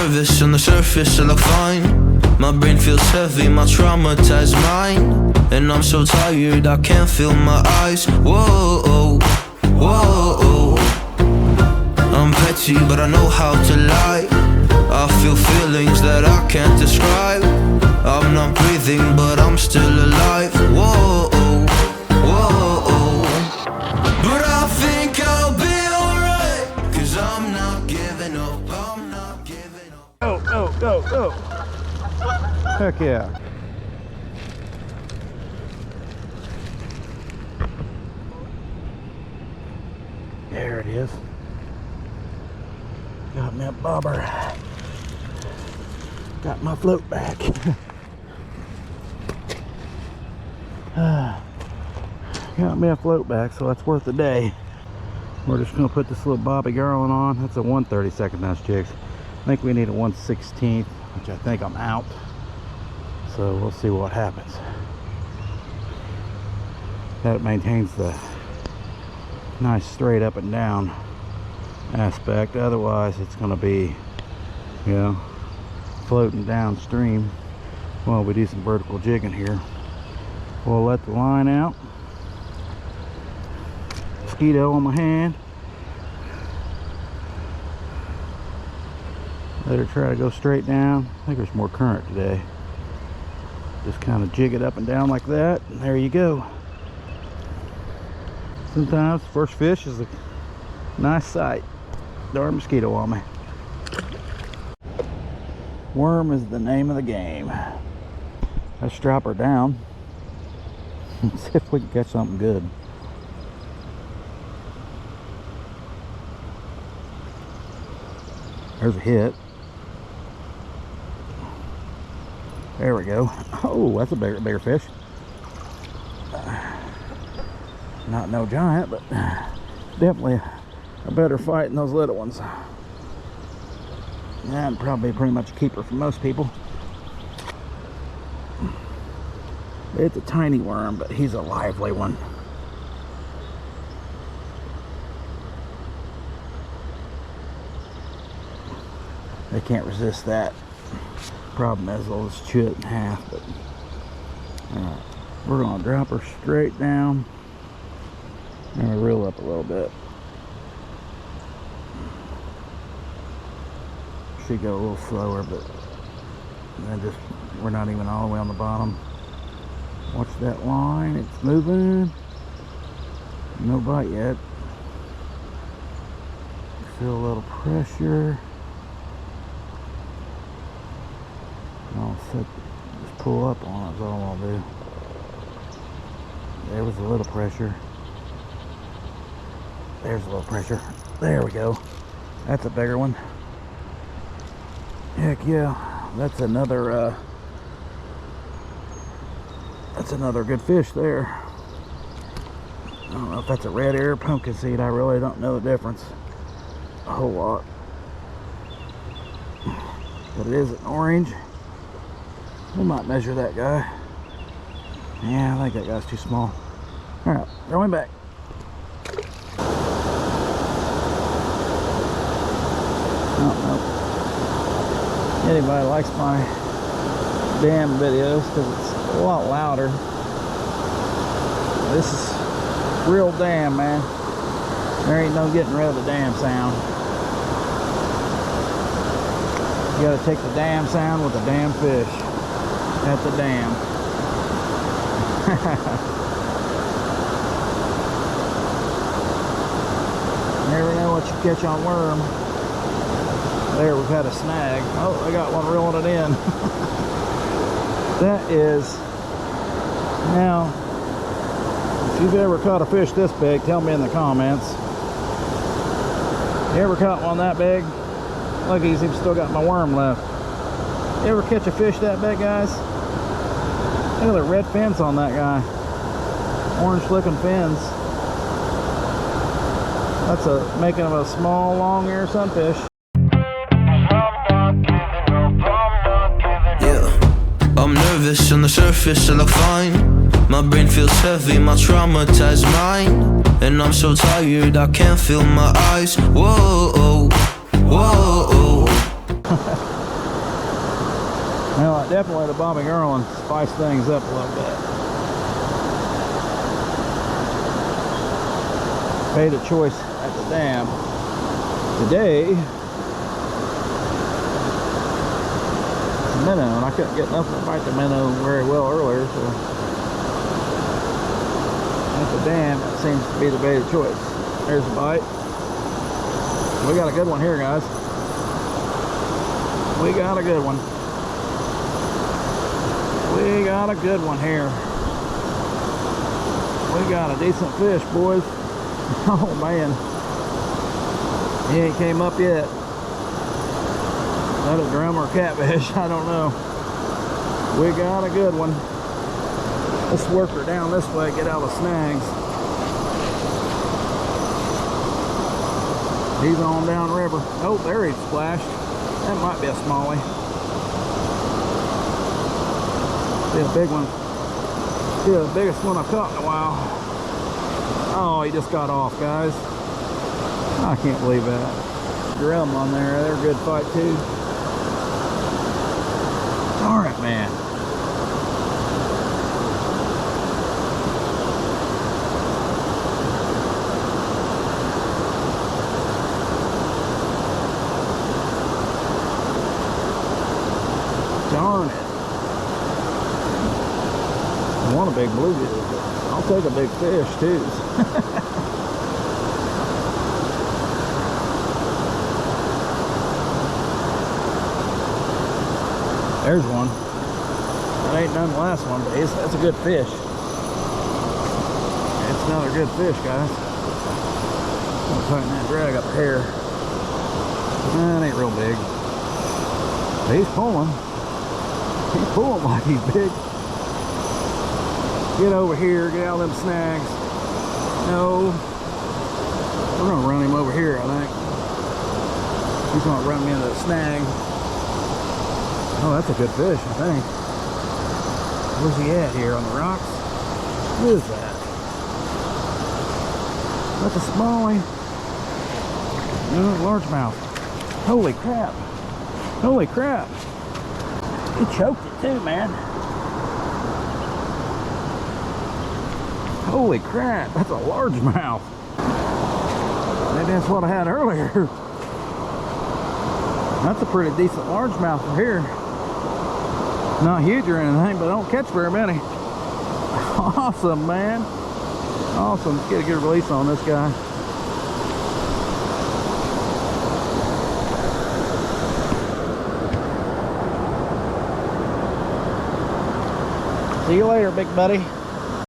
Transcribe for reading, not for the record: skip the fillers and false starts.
nervous on the surface, I look fine. My brain feels heavy, my traumatized mind. And I'm so tired, I can't feel my eyes. Whoa, whoa. I'm petty, but I know how to lie. I feel feelings that I can't describe. I'm not breathing, but I'm still alive. Whoa, whoa. But I think I'll be alright, 'cause I'm not giving up, I'm not giving up. Go. Heck yeah. There it is. Got me a bobber. Got my float back. Got me a float back, so that's worth a day. We're just gonna put this little Bobby Garland on. That's a 1/32 ounce jigs. I think we need a 1/16, which I think I'm out. So we'll see what happens. That maintains the nice straight up and down aspect. Otherwise it's going to be, you know, floating downstream while we do some vertical jigging here. We'll let the line out. Mosquito on my hand. Let her try to go straight down. I think there's more current today. Just kind of jig it up and down like that, and there you go. Sometimes first fish is a nice sight. Darn mosquito on me. Worm is the name of the game. Let's drop her down and see if we can catch something good. There's a hit. There we go. Oh, that's a bigger fish. Not no giant, but definitely a better fight than those little ones. And probably pretty much a keeper for most people. It's a tiny worm, but he's a lively one. They can't resist that. Problem is they'll just chew it in half. But alright, we're gonna drop her straight down and reel up a little bit. She go a little slower, but then just we're not even all the way on the bottom. Watch that line, it's moving. No bite yet. Feel a little pressure. I'll just pull up on it, is all I'll do. There was a little pressure. There's a little pressure. There we go. That's a bigger one. Heck yeah. That's another good fish there. I don't know if that's a red ear or pumpkin seed. I really don't know the difference a whole lot. But it is an orange. We might measure that guy. Yeah, I think that guy's too small. Alright, going back. Oh, no. Anybody likes my dam videos because it's a lot louder. This is real dam, man. There ain't no getting rid of the dam sound. You gotta take the dam sound with the damn fish at the dam. Never know what you catch on worm. There, we've had a snag. Oh, I got one reeling it in. That is, now, if you've ever caught a fish this big, tell me in the comments. You ever caught one that big? Look, he's still got my worm left. You ever catch a fish that big, guys? Look at the red fins on that guy. Orange looking fins. That's making him a small, long-ear sunfish. Yeah, I'm nervous on the surface, I look fine. My brain feels heavy, my traumatized mind. And I'm so tired, I can't feel my eyes. Whoa, whoa. Now, definitely the Bobby Garland spiced things up a little bit. Made a choice at the dam today. It's a minnow, and I couldn't get nothing to bite the minnow very well earlier, so at the dam, that seems to be the better choice. There's a bite. We got a good one here, guys. We got a good one. We got a good one here. We got a decent fish, boys. Oh man, he ain't came up yet. That a drum or catfish, I don't know. We got a good one. Let's work her down this way, get out of snags. He's on down river. Oh, there he splashed. That might be a smallie. Be a big one. Be the biggest one I've caught in a while. Oh, he just got off, guys. I can't believe that. Drum on there. They're a good fight too. Darn it, man. Darn it. I want a big bluegill, but I'll take a big fish too. There's one. That ain't done the last one, but that's a good fish. It's another good fish, guys. I'm tighten that drag up here. That ain't real big. But he's pulling. He's pulling like he's big. Get over here, get out of them snags. No. We're gonna run him over here, I think. He's gonna run me into the snag. Oh, that's a good fish, I think. Where's he at here? On the rocks? What is that? That's a smallie. No, largemouth. Holy crap. Holy crap. He choked it too, man. Holy crap, that's a largemouth. Maybe that's what I had earlier. That's a pretty decent largemouth from here. Not huge or anything, but I don't catch very many. Awesome, man. Awesome. Let's get a good release on this guy. See you later, big buddy.